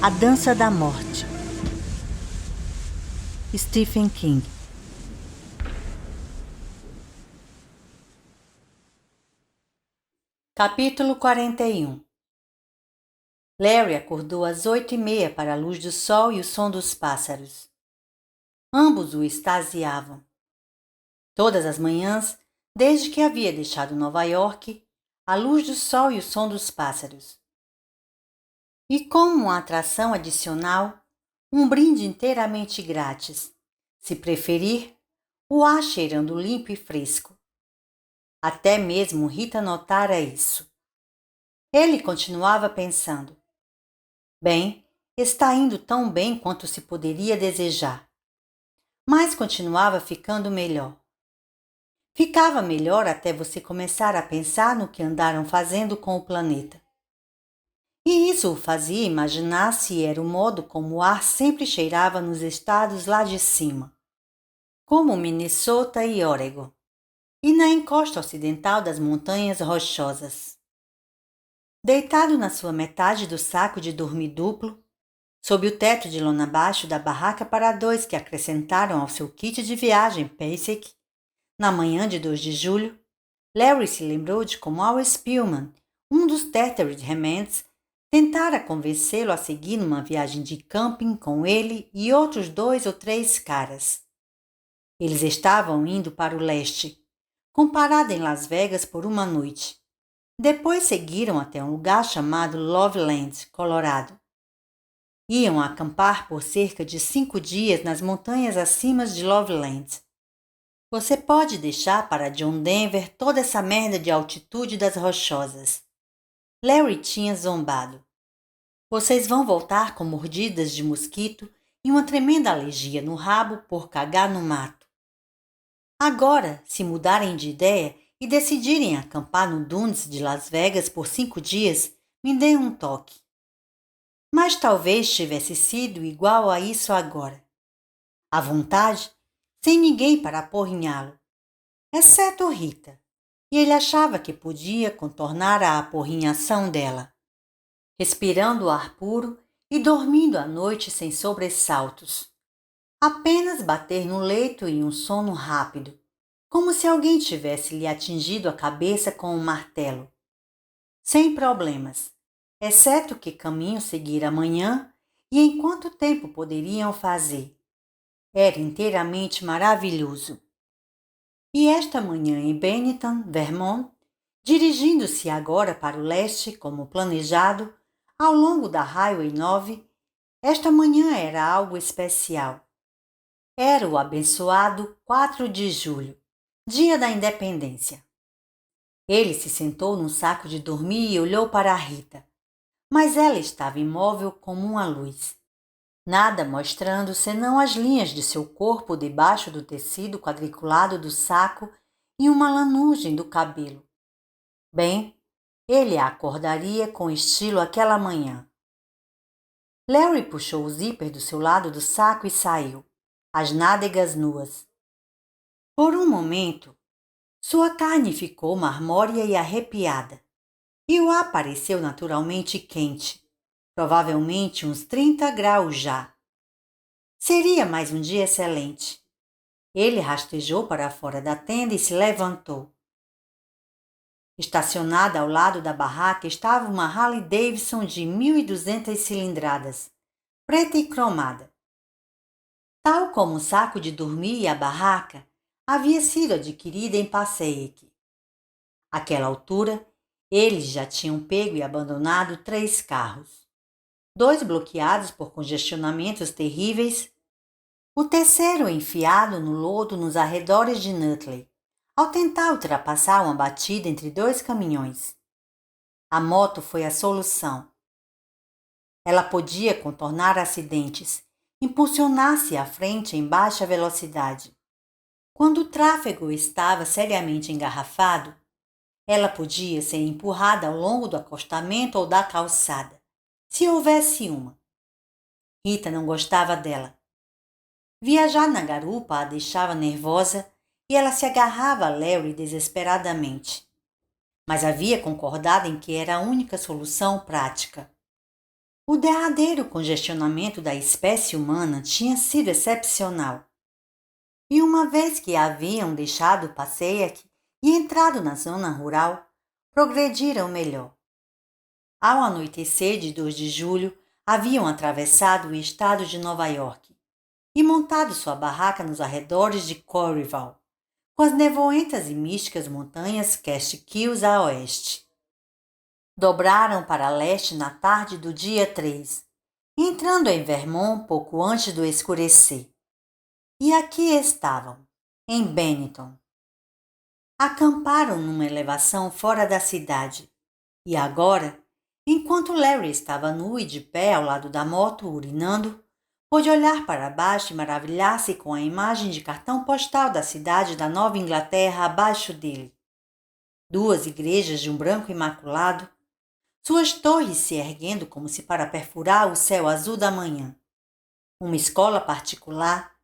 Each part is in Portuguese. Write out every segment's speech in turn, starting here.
A Dança da Morte. Stephen King. Capítulo 41. Larry acordou às 8h30 para a luz do sol e o som dos pássaros. Ambos o extasiavam. Todas as manhãs, desde que havia deixado Nova York, a luz do sol e o som dos pássaros. E como uma atração adicional, um brinde inteiramente grátis, se preferir, o ar cheirando limpo e fresco. Até mesmo Rita notara isso. Ele continuava pensando. Bem, está indo tão bem quanto se poderia desejar. Mas continuava ficando melhor. Ficava melhor até você começar a pensar no que andaram fazendo com o planeta. E isso o fazia imaginar se era o modo como o ar sempre cheirava nos estados lá de cima, como Minnesota e Oregon, e na encosta ocidental das montanhas rochosas. Deitado na sua metade do saco de dormir duplo, sob o teto de lona abaixo da barraca para dois que acrescentaram ao seu kit de viagem Pasek, na manhã de 2 de julho, Larry se lembrou de como Al Spillman, um dos Tethered Remnants, tentara convencê-lo a seguir numa viagem de camping com ele e outros 2 ou 3 caras. Eles estavam indo para o leste, com parada em Las Vegas por uma noite. Depois seguiram até um lugar chamado Loveland, Colorado. Iam acampar por cerca de 5 dias nas montanhas acima de Loveland. Você pode deixar para John Denver toda essa merda de altitude das rochosas. Larry tinha zombado. Vocês vão voltar com mordidas de mosquito e uma tremenda alergia no rabo por cagar no mato. Agora, se mudarem de ideia e decidirem acampar no Dunes de Las Vegas por 5 dias, me deem um toque. Mas talvez tivesse sido igual a isso agora. À vontade, sem ninguém para aporrinhá-lo, exceto Rita, e ele achava que podia contornar a aporrinhação dela, respirando o ar puro e dormindo à noite sem sobressaltos. Apenas bater no leito em um sono rápido, como se alguém tivesse lhe atingido a cabeça com um martelo. Sem problemas, exceto que caminho seguir amanhã e em quanto tempo poderiam fazer. Era inteiramente maravilhoso. E esta manhã em Bennington, Vermont, dirigindo-se agora para o leste como planejado, ao longo da Highway 9, esta manhã era algo especial. Era o abençoado 4 de julho, dia da independência. Ele se sentou num saco de dormir e olhou para a Rita, mas ela estava imóvel como uma luz. Nada mostrando senão as linhas de seu corpo debaixo do tecido quadriculado do saco e uma lanugem do cabelo. Bem, ele a acordaria com estilo aquela manhã. Larry puxou o zíper do seu lado do saco e saiu, as nádegas nuas. Por um momento, sua carne ficou marmórea e arrepiada, e o ar pareceu naturalmente quente, provavelmente uns 30 graus já. Seria mais um dia excelente. Ele rastejou para fora da tenda e se levantou. Estacionada ao lado da barraca estava uma Harley Davidson de 1.200 cilindradas, preta e cromada. Tal como o saco de dormir e a barraca, havia sido adquirida em Passaic. Àquela altura, eles já tinham pego e abandonado 3 carros. 2 bloqueados por congestionamentos terríveis, o terceiro enfiado no lodo nos arredores de Nutley, ao tentar ultrapassar uma batida entre 2 caminhões. A moto foi a solução. Ela podia contornar acidentes, impulsionar-se à frente em baixa velocidade. Quando o tráfego estava seriamente engarrafado, ela podia ser empurrada ao longo do acostamento ou da calçada, se houvesse uma. Rita não gostava dela. Viajar na garupa a deixava nervosa e ela se agarrava a Larry desesperadamente. Mas havia concordado em que era a única solução prática. O derradeiro congestionamento da espécie humana tinha sido excepcional. E uma vez que haviam deixado Passaic e entrado na zona rural, progrediram melhor. Ao anoitecer de 2 de julho, haviam atravessado o estado de Nova York e montado sua barraca nos arredores de Corryville, com as nevoentas e místicas montanhas Catskills a oeste. Dobraram para leste na tarde do dia 3, entrando em Vermont pouco antes do escurecer. E aqui estavam, em Bennington. Acamparam numa elevação fora da cidade. E agora, enquanto Larry estava nu e de pé ao lado da moto, urinando, pôde olhar para baixo e maravilhar-se com a imagem de cartão postal da cidade da Nova Inglaterra abaixo dele. 2 igrejas de um branco imaculado, suas torres se erguendo como se para perfurar o céu azul da manhã. Uma escola particular,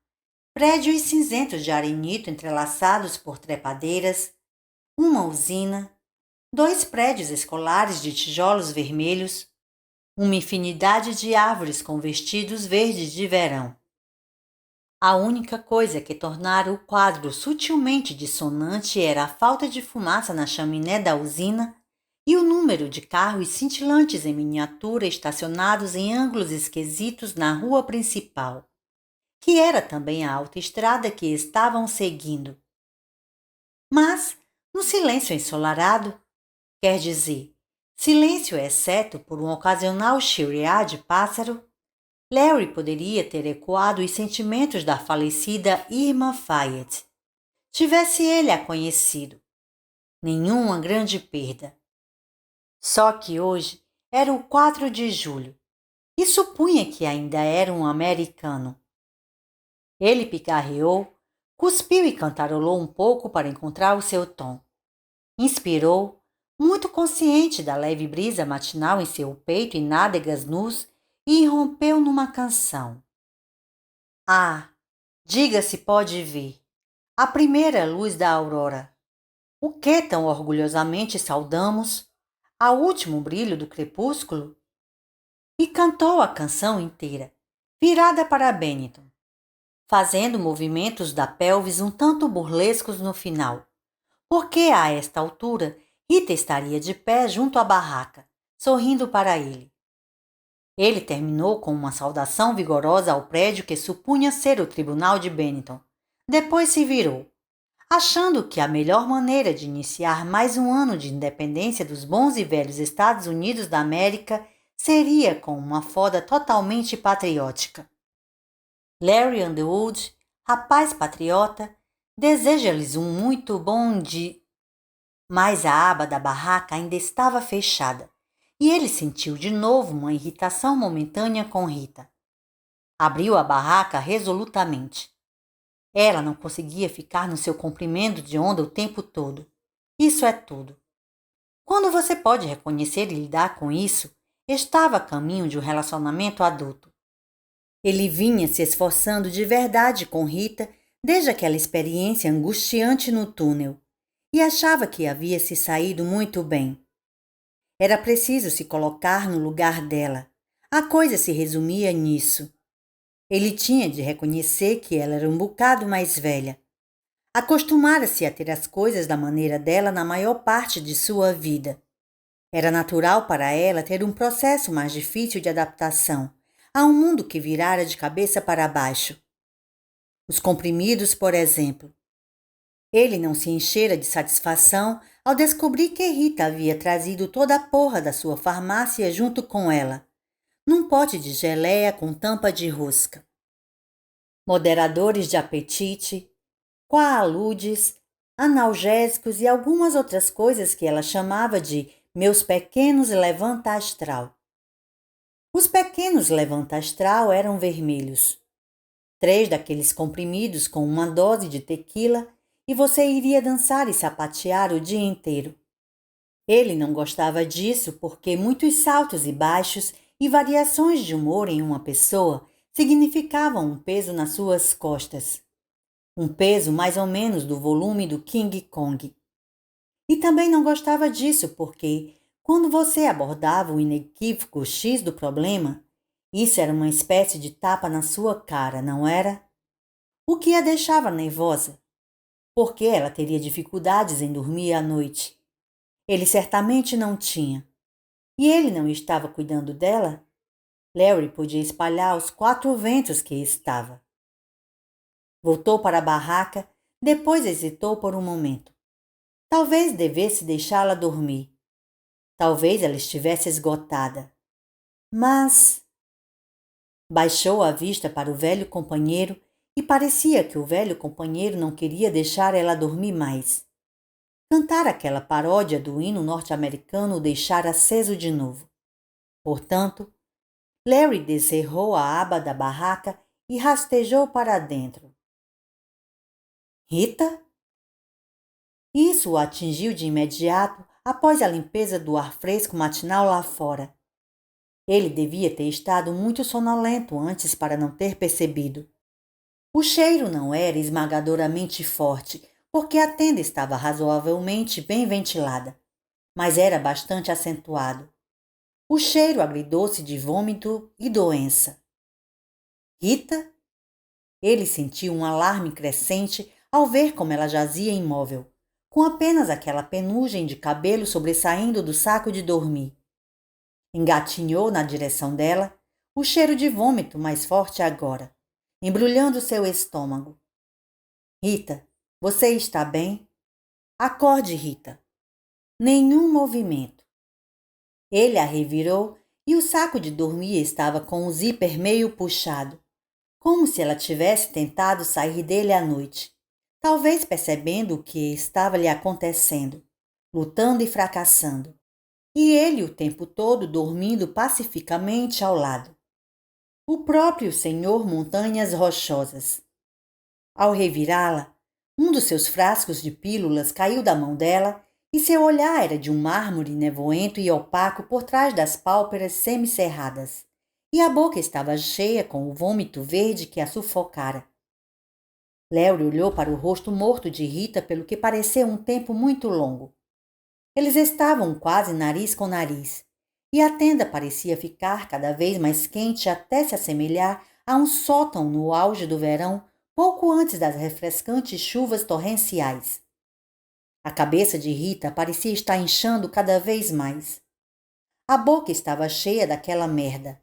prédios cinzentos de arenito entrelaçados por trepadeiras, uma usina, 2 prédios escolares de tijolos vermelhos, uma infinidade de árvores com vestidos verdes de verão. A única coisa que tornara o quadro sutilmente dissonante era a falta de fumaça na chaminé da usina e o número de carros cintilantes em miniatura estacionados em ângulos esquisitos na rua principal, que era também a autoestrada que estavam seguindo. Mas, no silêncio ensolarado, quer dizer, silêncio exceto por um ocasional chirriar de pássaro, Larry poderia ter ecoado os sentimentos da falecida Irma Fayette. Tivesse ele a conhecido. Nenhuma grande perda. Só que hoje era o 4 de julho e supunha que ainda era um americano. Ele picarreou, cuspiu e cantarolou um pouco para encontrar o seu tom. Inspirou, muito consciente da leve brisa matinal em seu peito e nádegas nus, e irrompeu numa canção. Ah, diga se pode ver, a primeira luz da aurora. O que tão orgulhosamente saudamos? Ao último brilho do crepúsculo? E cantou a canção inteira, virada para Bennington, fazendo movimentos da pelvis um tanto burlescos no final, porque a esta altura Rita estaria de pé junto à barraca, sorrindo para ele. Ele terminou com uma saudação vigorosa ao prédio que supunha ser o tribunal de Bennington. Depois se virou, achando que a melhor maneira de iniciar mais um ano de independência dos bons e velhos Estados Unidos da América seria com uma foda totalmente patriótica. Larry Underwood, rapaz patriota, deseja-lhes um muito bom dia. Mas a aba da barraca ainda estava fechada e ele sentiu de novo uma irritação momentânea com Rita. Abriu a barraca resolutamente. Ela não conseguia ficar no seu comprimento de onda o tempo todo. Isso é tudo. Quando você pode reconhecer e lidar com isso, estava a caminho de um relacionamento adulto. Ele vinha se esforçando de verdade com Rita desde aquela experiência angustiante no túnel e achava que havia se saído muito bem. Era preciso se colocar no lugar dela. A coisa se resumia nisso. Ele tinha de reconhecer que ela era um bocado mais velha. Acostumara-se a ter as coisas da maneira dela na maior parte de sua vida. Era natural para ela ter um processo mais difícil de adaptação a um mundo que virara de cabeça para baixo. Os comprimidos, por exemplo. Ele não se enchera de satisfação ao descobrir que Rita havia trazido toda a porra da sua farmácia junto com ela, num pote de geleia com tampa de rosca. Moderadores de apetite, quaaludes, analgésicos e algumas outras coisas que ela chamava de meus pequenos levanta-astral. Os pequenos levanta-astral eram vermelhos. 3 daqueles comprimidos com uma dose de tequila e você iria dançar e sapatear o dia inteiro. Ele não gostava disso porque muitos saltos e baixos e variações de humor em uma pessoa significavam um peso nas suas costas. Um peso mais ou menos do volume do King Kong. E também não gostava disso porque, Quando você abordava o inequívoco X do problema, isso era uma espécie de tapa na sua cara, não era? O que a deixava nervosa, porque ela teria dificuldades em dormir à noite. Ele certamente não tinha. E ele não estava cuidando dela? Larry podia espalhar aos 4 ventos que estava. Voltou para a barraca, depois hesitou por um momento. Talvez devesse deixá-la dormir. Talvez ela estivesse esgotada. Mas baixou a vista para o velho companheiro e parecia que o velho companheiro não queria deixar ela dormir mais. Cantar aquela paródia do hino norte-americano o deixara aceso de novo. Portanto, Larry descerrou a aba da barraca e rastejou para dentro. Rita? Isso o atingiu de imediato após a limpeza do ar fresco matinal lá fora. Ele devia ter estado muito sonolento antes para não ter percebido. O cheiro não era esmagadoramente forte, porque a tenda estava razoavelmente bem ventilada, mas era bastante acentuado. O cheiro agridoce de vômito e doença. Rita? Ele sentiu um alarme crescente ao ver como ela jazia imóvel, com apenas aquela penugem de cabelo sobressaindo do saco de dormir. Engatinhou na direção dela, o cheiro de vômito mais forte agora, embrulhando seu estômago. Rita, você está bem? Acorde, Rita. Nenhum movimento. Ele a revirou e o saco de dormir estava com o zíper meio puxado, como se ela tivesse tentado sair dele à noite, talvez percebendo o que estava lhe acontecendo, lutando e fracassando. E ele o tempo todo dormindo pacificamente ao lado. O próprio senhor Montanhas Rochosas. Ao revirá-la, um dos seus frascos de pílulas caiu da mão dela e seu olhar era de um mármore nevoento e opaco por trás das pálpebras semicerradas, e a boca estava cheia com o vômito verde que a sufocara. Larry olhou para o rosto morto de Rita pelo que pareceu um tempo muito longo. Eles estavam quase nariz com nariz, e a tenda parecia ficar cada vez mais quente até se assemelhar a um sótão no auge do verão, pouco antes das refrescantes chuvas torrenciais. A cabeça de Rita parecia estar inchando cada vez mais. A boca estava cheia daquela merda.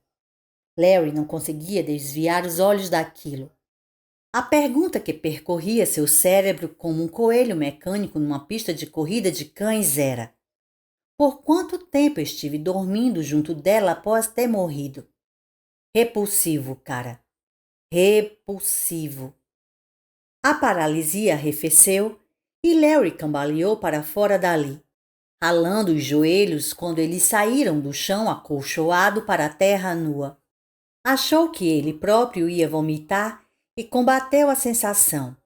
Larry não conseguia desviar os olhos daquilo. A pergunta que percorria seu cérebro como um coelho mecânico numa pista de corrida de cães era: por quanto tempo estive dormindo junto dela após ter morrido? Repulsivo, cara. Repulsivo. A paralisia arrefeceu e Larry cambaleou para fora dali, ralando os joelhos quando eles saíram do chão acolchoado para a terra nua. Achou que ele próprio ia vomitar e combateu a sensação,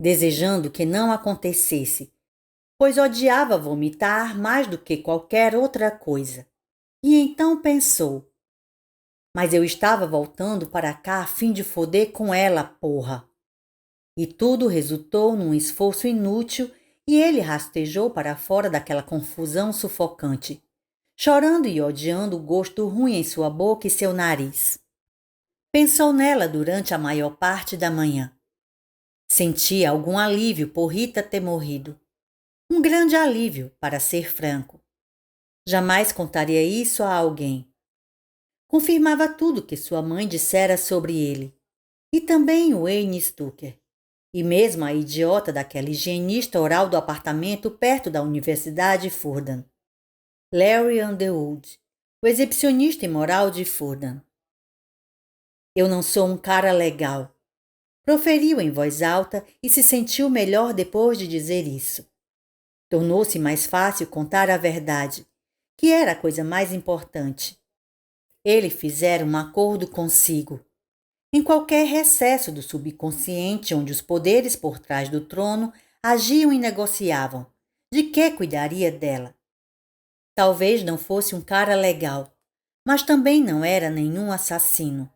desejando que não acontecesse, pois odiava vomitar mais do que qualquer outra coisa. E então pensou: mas eu estava voltando para cá a fim de foder com ela, porra. E tudo resultou num esforço inútil e ele rastejou para fora daquela confusão sufocante, chorando e odiando o gosto ruim em sua boca e seu nariz. Pensou nela durante a maior parte da manhã. Sentia algum alívio por Rita ter morrido. Um grande alívio, para ser franco. Jamais contaria isso a alguém. Confirmava tudo que sua mãe dissera sobre ele. E também o Wayne Stucker. E mesmo a idiota daquela higienista oral do apartamento perto da Universidade Fordham. Larry Underwood, o exibicionista imoral de Fordham. Eu não sou um cara legal. Proferiu em voz alta e se sentiu melhor depois de dizer isso. Tornou-se mais fácil contar a verdade, que era a coisa mais importante. Ele fizera um acordo consigo. Em qualquer recesso do subconsciente onde os poderes por trás do trono agiam e negociavam, de que cuidaria dela? Talvez não fosse um cara legal, mas também não era nenhum assassino.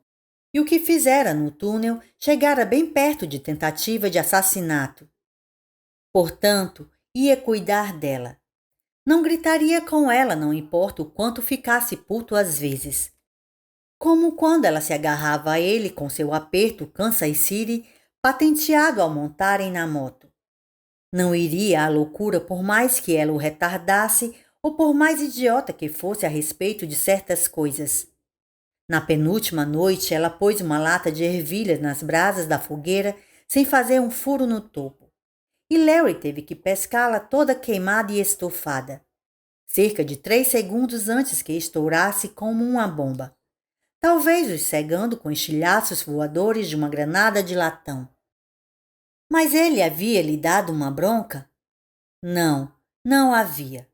E o que fizera no túnel chegara bem perto de tentativa de assassinato. Portanto, ia cuidar dela. Não gritaria com ela, não importa o quanto ficasse puto às vezes. Como quando ela se agarrava a ele com seu aperto Kansas City, patenteado ao montarem na moto. Não iria à loucura por mais que ela o retardasse ou por mais idiota que fosse a respeito de certas coisas. Na penúltima noite, ela pôs uma lata de ervilhas nas brasas da fogueira sem fazer um furo no topo. E Larry teve que pescá-la toda queimada e estofada. Cerca de 3 segundos antes que estourasse como uma bomba. Talvez os cegando com estilhaços voadores de uma granada de latão. Mas ele havia lhe dado uma bronca? Não, não havia.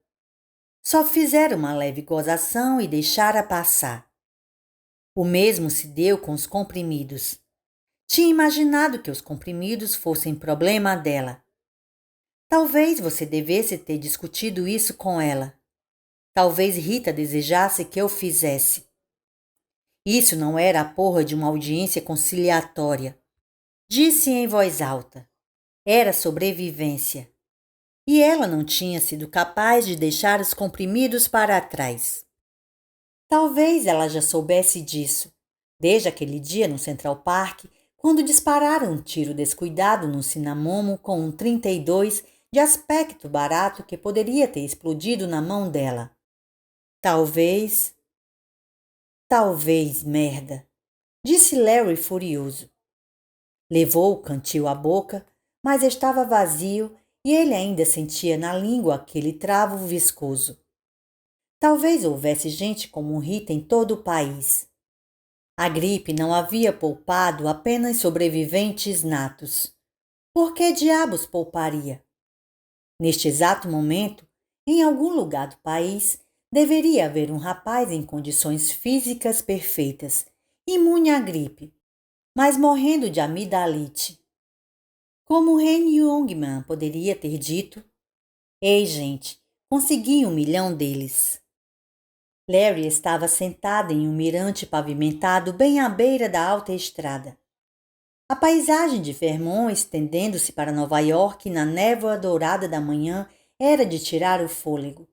Só fizeram uma leve gozação e deixara passar. O mesmo se deu com os comprimidos. Tinha imaginado que os comprimidos fossem problema dela. Talvez você devesse ter discutido isso com ela. Talvez Rita desejasse que eu fizesse. Isso não era a porra de uma audiência conciliatória. Disse em voz alta. Era sobrevivência. E ela não tinha sido capaz de deixar os comprimidos para trás. Talvez ela já soubesse disso, desde aquele dia no Central Park, quando dispararam um tiro descuidado no Cinamomo com um 32 de aspecto barato que poderia ter explodido na mão dela. Talvez, merda, disse Larry furioso. Levou o cantil à boca, mas estava vazio e ele ainda sentia na língua aquele travo viscoso. Talvez houvesse gente como Rita em todo o país. A gripe não havia poupado apenas sobreviventes natos. Por que diabos pouparia? Neste exato momento, em algum lugar do país, deveria haver um rapaz em condições físicas perfeitas, imune à gripe, mas morrendo de amidalite. Como Hen Youngman poderia ter dito? Ei, gente, consegui 1 milhão deles. Larry estava sentado em um mirante pavimentado bem à beira da alta estrada. A paisagem de Vermont, estendendo-se para Nova York na névoa dourada da manhã, era de tirar o fôlego.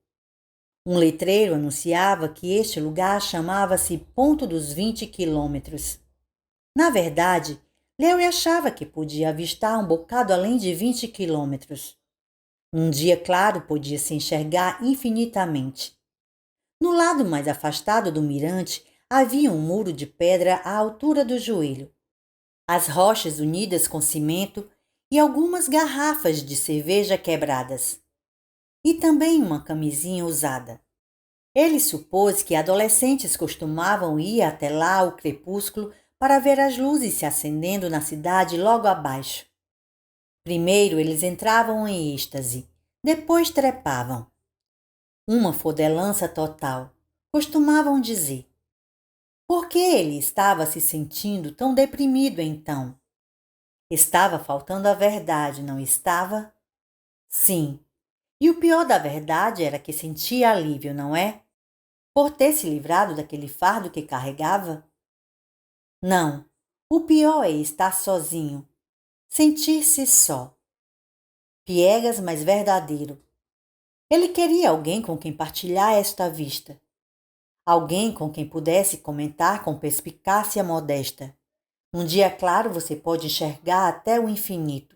Um letreiro anunciava que este lugar chamava-se Ponto dos 20 quilômetros. Na verdade, Larry achava que podia avistar um bocado além de 20 quilômetros. Um dia claro podia-se enxergar infinitamente. No lado mais afastado do mirante havia um muro de pedra à altura do joelho. As rochas unidas com cimento e algumas garrafas de cerveja quebradas. E também uma camisinha usada. Ele supôs que adolescentes costumavam ir até lá ao crepúsculo para ver as luzes se acendendo na cidade logo abaixo. Primeiro eles entravam em êxtase, depois trepavam. Uma fodelança total, costumavam dizer. Por que ele estava se sentindo tão deprimido então? Estava faltando a verdade, não estava? Sim. E o pior da verdade era que sentia alívio, não é? Por ter se livrado daquele fardo que carregava? Não. O pior é estar sozinho. Sentir-se só. Piegas, mas verdadeiro. Ele queria alguém com quem partilhar esta vista. Alguém com quem pudesse comentar com perspicácia modesta. Um dia claro você pode enxergar até o infinito.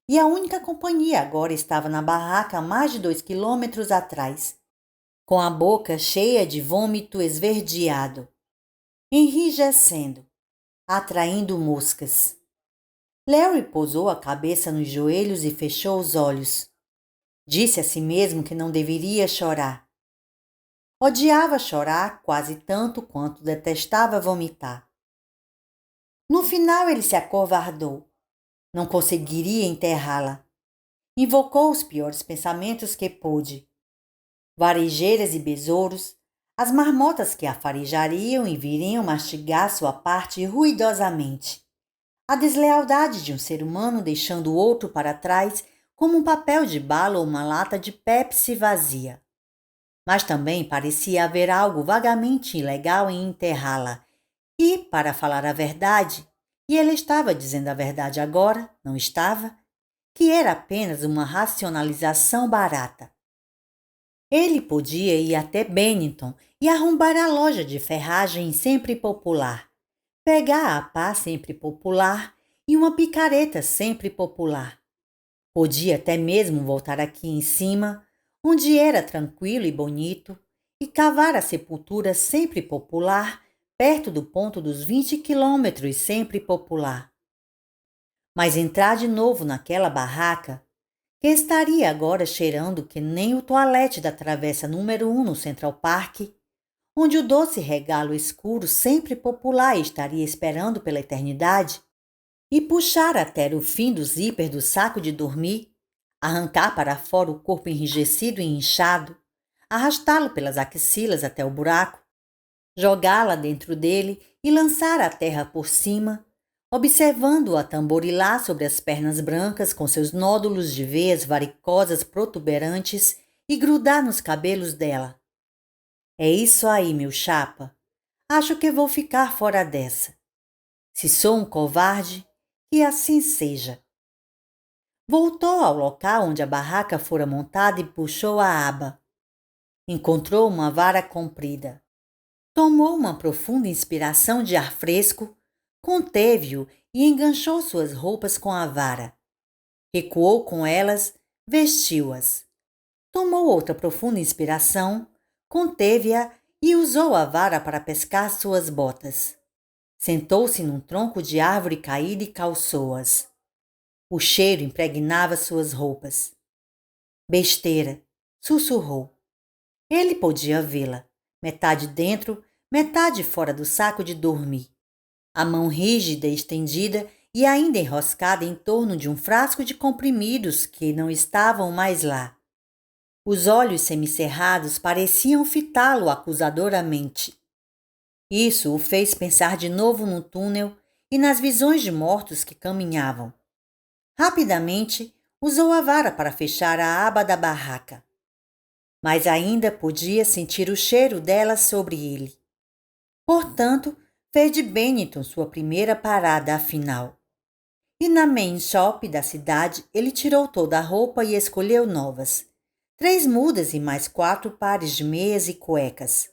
E a única companhia agora estava na barraca a mais de 2 quilômetros atrás, com a boca cheia de vômito esverdeado, enrijecendo, atraindo moscas. Larry pousou a cabeça nos joelhos e fechou os olhos. Disse a si mesmo que não deveria chorar. Odiava chorar quase tanto quanto detestava vomitar. No final ele se acovardou. Não conseguiria enterrá-la. Invocou os piores pensamentos que pôde. Varejeiras e besouros, as marmotas que a farejariam e viriam mastigar sua parte ruidosamente. A deslealdade de um ser humano deixando o outro para trás como um papel de bala ou uma lata de Pepsi vazia. Mas também parecia haver algo vagamente ilegal em enterrá-la. E, para falar a verdade, e ele estava dizendo a verdade agora, não estava? Que era apenas uma racionalização barata. Ele podia ir até Bennington e arrombar a loja de ferragem sempre popular, pegar a pá sempre popular e uma picareta sempre popular. Podia até mesmo voltar aqui em cima, onde era tranquilo e bonito, e cavar a sepultura sempre popular, perto do ponto dos 20 quilômetros sempre popular. Mas entrar de novo naquela barraca, que estaria agora cheirando que nem o toalete da travessa número 1 no Central Park, onde o doce regalo escuro sempre popular estaria esperando pela eternidade, e puxar até o fim do zíper do saco de dormir, arrancar para fora o corpo enrijecido e inchado, arrastá-lo pelas axilas até o buraco, jogá-la dentro dele e lançar a terra por cima, observando-o a tamborilar sobre as pernas brancas com seus nódulos de veias varicosas protuberantes e grudar nos cabelos dela. É isso aí, meu chapa. Acho que vou ficar fora dessa. Se sou um covarde, que assim seja. Voltou ao local onde a barraca fora montada e puxou a aba. Encontrou uma vara comprida. Tomou uma profunda inspiração de ar fresco, conteve-o e enganchou suas roupas com a vara. Recuou com elas, vestiu-as. Tomou outra profunda inspiração, conteve-a e usou a vara para pescar suas botas. Sentou-se num tronco de árvore caída e calçou-as. O cheiro impregnava suas roupas. Besteira, sussurrou. Ele podia vê-la, metade dentro, metade fora do saco de dormir. A mão rígida e estendida e ainda enroscada em torno de um frasco de comprimidos que não estavam mais lá. Os olhos semicerrados pareciam fitá-lo acusadoramente. Isso o fez pensar de novo no túnel e nas visões de mortos que caminhavam. Rapidamente, usou a vara para fechar a aba da barraca. Mas ainda podia sentir o cheiro dela sobre ele. Portanto, fez de Bennington sua primeira parada afinal. E na main shop da cidade ele tirou toda a roupa e escolheu novas. 3 mudas e mais 4 pares de meias e cuecas.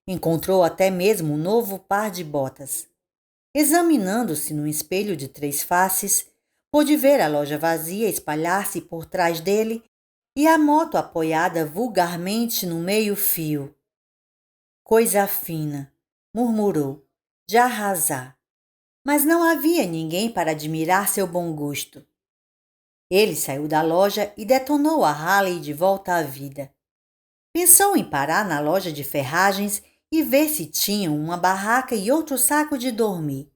Encontrou até mesmo um novo par de botas. Examinando-se no espelho de 3 faces, pôde ver a loja vazia espalhar-se por trás dele e a moto apoiada vulgarmente no meio-fio. Coisa fina, murmurou, de arrasar. Mas não havia ninguém para admirar seu bom gosto. Ele saiu da loja e detonou a Harley de volta à vida. Pensou em parar na loja de ferragens e ver se tinham uma barraca e outro saco de dormir.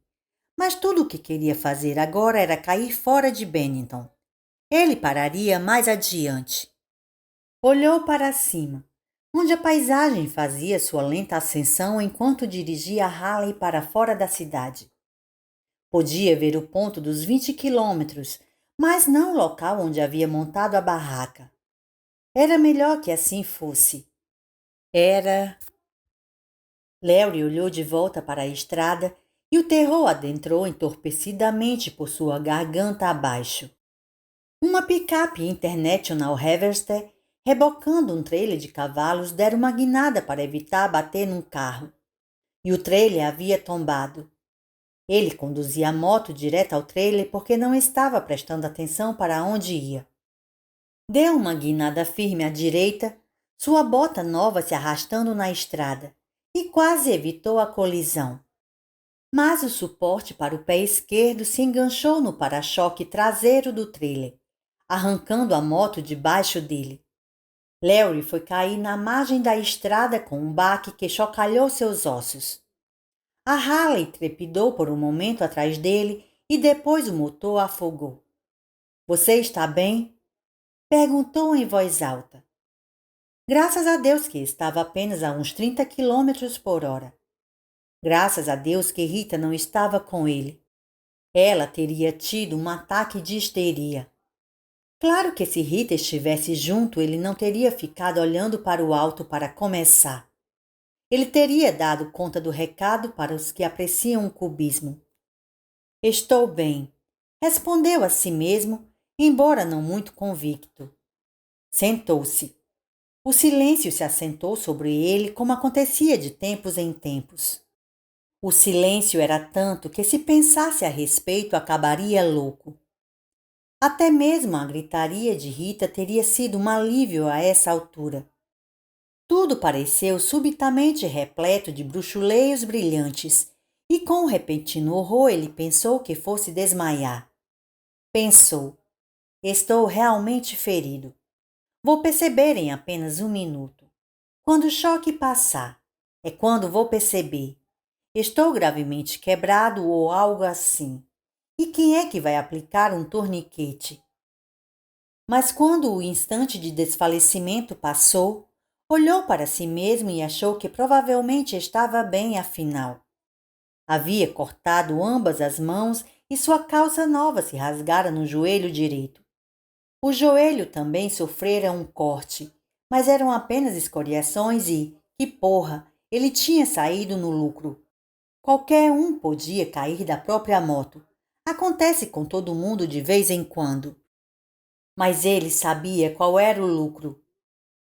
Mas tudo o que queria fazer agora era cair fora de Bennington. Ele pararia mais adiante. Olhou para cima, onde a paisagem fazia sua lenta ascensão enquanto dirigia a Harley para fora da cidade. Podia ver o ponto dos 20 quilômetros, mas não o local onde havia montado a barraca. Era melhor que assim fosse. Larry olhou de volta para a estrada e o terror adentrou entorpecidamente por sua garganta abaixo. Uma picape International Harvester, rebocando um trailer de cavalos, dera uma guinada para evitar bater num carro. E o trailer havia tombado. Ele conduzia a moto direto ao trailer porque não estava prestando atenção para onde ia. Deu uma guinada firme à direita, sua bota nova se arrastando na estrada, e quase evitou a colisão. Mas o suporte para o pé esquerdo se enganchou no para-choque traseiro do trailer, arrancando a moto debaixo dele. Larry foi cair na margem da estrada com um baque que chocalhou seus ossos. A Harley trepidou por um momento atrás dele e depois o motor afogou. — Você está bem? Perguntou em voz alta. Graças a Deus que estava apenas a uns 30 quilômetros por hora. Graças a Deus que Rita não estava com ele. Ela teria tido um ataque de histeria. Claro que se Rita estivesse junto, ele não teria ficado olhando para o alto para começar. Ele teria dado conta do recado para os que apreciam o cubismo. Estou bem, respondeu a si mesmo, embora não muito convicto. Sentou-se. O silêncio se assentou sobre ele como acontecia de tempos em tempos. O silêncio era tanto que se pensasse a respeito acabaria louco. Até mesmo a gritaria de Rita teria sido um alívio a essa altura. Tudo pareceu subitamente repleto de bruxuleios brilhantes, e com um repentino horror ele pensou que fosse desmaiar. Pensou, estou realmente ferido. Vou perceber em apenas um minuto. Quando o choque passar, é quando vou perceber. Estou gravemente quebrado ou algo assim. E quem é que vai aplicar um torniquete? Mas quando o instante de desfalecimento passou, olhou para si mesmo e achou que provavelmente estava bem afinal. Havia cortado ambas as mãos e sua calça nova se rasgara no joelho direito. O joelho também sofrera um corte, mas eram apenas escoriações e, que porra, ele tinha saído no lucro. Qualquer um podia cair da própria moto. Acontece com todo mundo de vez em quando. Mas ele sabia qual era o lucro.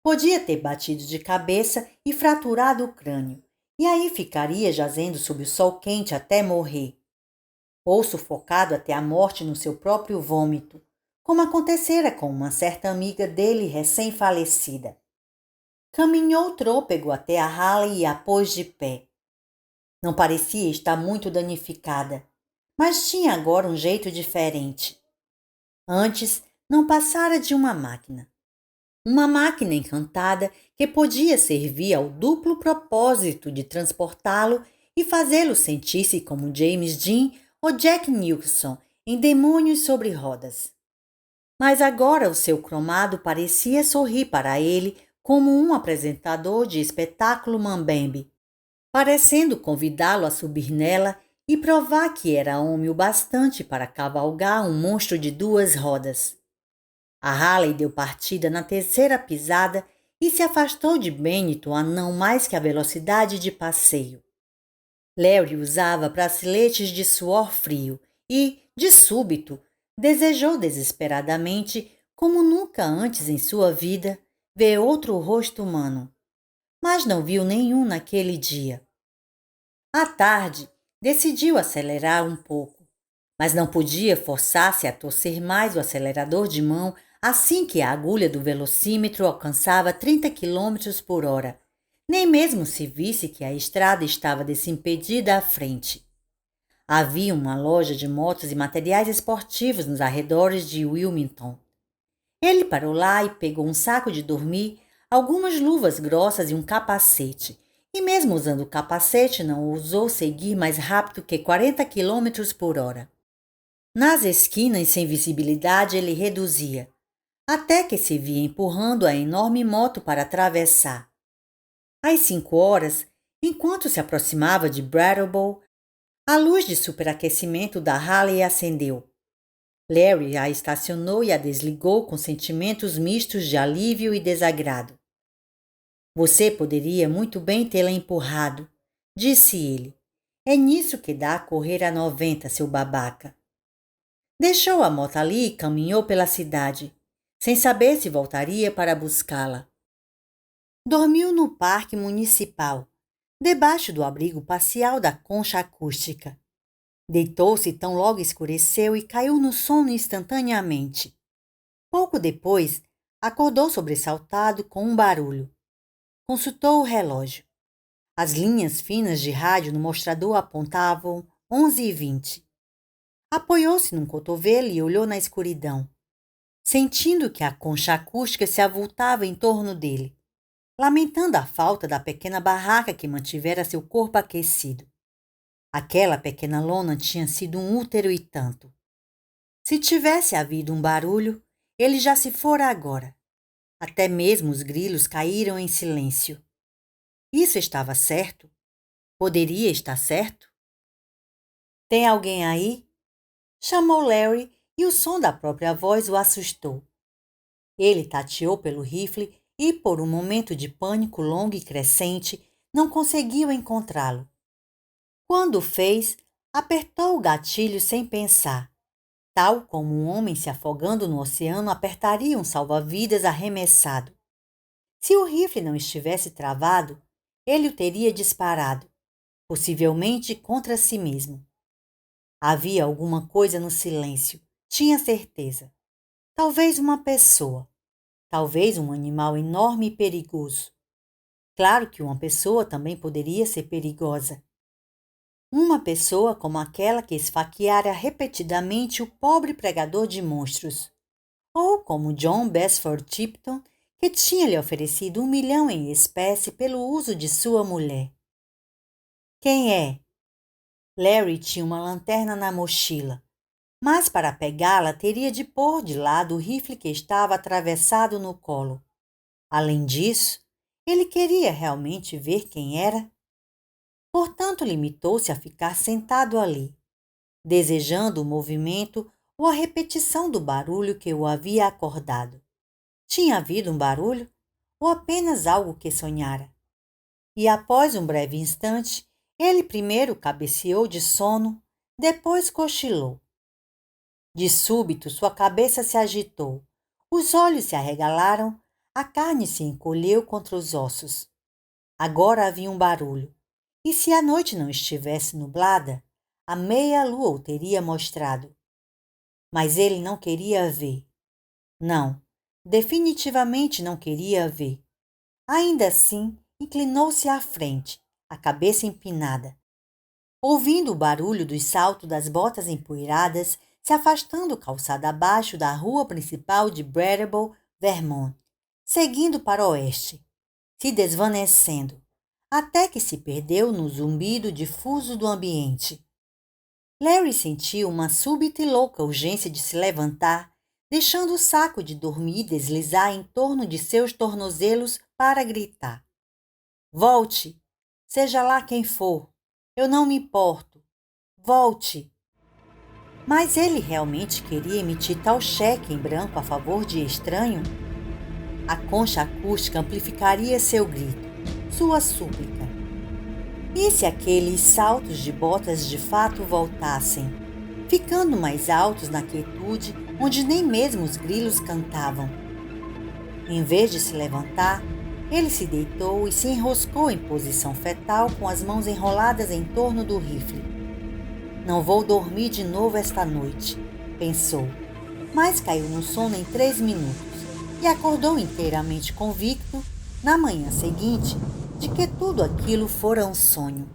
Podia ter batido de cabeça e fraturado o crânio, e aí ficaria jazendo sob o sol quente até morrer. Ou sufocado até a morte no seu próprio vômito, como acontecera com uma certa amiga dele recém-falecida. Caminhou trôpego até a Harley e a pôs de pé. Não parecia estar muito danificada, mas tinha agora um jeito diferente. Antes, não passara de uma máquina. Uma máquina encantada que podia servir ao duplo propósito de transportá-lo e fazê-lo sentir-se como James Dean ou Jack Nicholson em Demônios sobre Rodas. Mas agora o seu cromado parecia sorrir para ele como um apresentador de espetáculo mambembe, parecendo convidá-lo a subir nela e provar que era homem o bastante para cavalgar um monstro de 2 rodas. A Harley deu partida na terceira pisada e se afastou de Benetton a não mais que a velocidade de passeio. Larry usava braceletes de suor frio e, de súbito, desejou desesperadamente, como nunca antes em sua vida, ver outro rosto humano. Mas não viu nenhum naquele dia. À tarde, decidiu acelerar um pouco, mas não podia forçar-se a torcer mais o acelerador de mão assim que a agulha do velocímetro alcançava 30 quilômetros por hora, nem mesmo se visse que a estrada estava desimpedida à frente. Havia uma loja de motos e materiais esportivos nos arredores de Wilmington. Ele parou lá e pegou um saco de dormir, algumas luvas grossas e um capacete. E mesmo usando o capacete, não ousou seguir mais rápido que 40 quilômetros por hora. Nas esquinas sem visibilidade ele reduzia, até que se via empurrando a enorme moto para atravessar. Às 5 horas, enquanto se aproximava de Brattleboro, a luz de superaquecimento da Harley acendeu. Larry a estacionou e a desligou com sentimentos mistos de alívio e desagrado. Você poderia muito bem tê-la empurrado, disse ele. É nisso que dá a correr a 90, seu babaca. Deixou a moto ali e caminhou pela cidade, sem saber se voltaria para buscá-la. Dormiu no parque municipal, debaixo do abrigo parcial da concha acústica. Deitou-se tão logo escureceu e caiu no sono instantaneamente. Pouco depois, acordou sobressaltado com um barulho. Consultou o relógio. As linhas finas de rádio no mostrador apontavam 11h20. Apoiou-se num cotovelo e olhou na escuridão, sentindo que a concha acústica se avultava em torno dele, lamentando a falta da pequena barraca que mantivera seu corpo aquecido. Aquela pequena lona tinha sido um útero e tanto. Se tivesse havido um barulho, ele já se fora agora. Até mesmo os grilos caíram em silêncio. Isso estava certo? Poderia estar certo? Tem alguém aí? Chamou Larry e o som da própria voz o assustou. Ele tateou pelo rifle e, por um momento de pânico longo e crescente, não conseguiu encontrá-lo. Quando o fez, apertou o gatilho sem pensar, tal como um homem se afogando no oceano apertaria um salva-vidas arremessado. Se o rifle não estivesse travado, ele o teria disparado, possivelmente contra si mesmo. Havia alguma coisa no silêncio, tinha certeza. Talvez uma pessoa, talvez um animal enorme e perigoso. Claro que uma pessoa também poderia ser perigosa. Uma pessoa como aquela que esfaqueara repetidamente o pobre pregador de monstros. Ou como John Beresford Tipton, que tinha lhe oferecido 1 milhão em espécie pelo uso de sua mulher. Quem é? Larry tinha uma lanterna na mochila, mas para pegá-la teria de pôr de lado o rifle que estava atravessado no colo. Além disso, ele queria realmente ver quem era. Portanto, limitou-se a ficar sentado ali, desejando o movimento ou a repetição do barulho que o havia acordado. Tinha havido um barulho ou apenas algo que sonhara? E após um breve instante, ele primeiro cabeceou de sono, depois cochilou. De súbito, sua cabeça se agitou, os olhos se arregalaram, a carne se encolheu contra os ossos. Agora havia um barulho, e se a noite não estivesse nublada, a meia-lua o teria mostrado. Mas ele não queria ver. Não, definitivamente não queria ver. Ainda assim, inclinou-se à frente, a cabeça empinada, ouvindo o barulho dos saltos das botas empoeiradas se afastando calçada abaixo da rua principal de Brattleboro, Vermont, seguindo para o oeste, se desvanecendo, até que se perdeu no zumbido difuso do ambiente. Larry sentiu uma súbita e louca urgência de se levantar, deixando o saco de dormir deslizar em torno de seus tornozelos para gritar. Volte! Seja lá quem for, eu não me importo. Volte! Mas ele realmente queria emitir tal cheque em branco a favor de estranho? A concha acústica amplificaria seu grito, sua súplica. E se aqueles saltos de botas de fato voltassem, ficando mais altos na quietude onde nem mesmo os grilos cantavam? Em vez de se levantar, ele se deitou e se enroscou em posição fetal com as mãos enroladas em torno do rifle. Não vou dormir de novo esta noite, pensou, mas caiu no sono em 3 minutos e acordou inteiramente convicto, na manhã seguinte, de que tudo aquilo fora um sonho.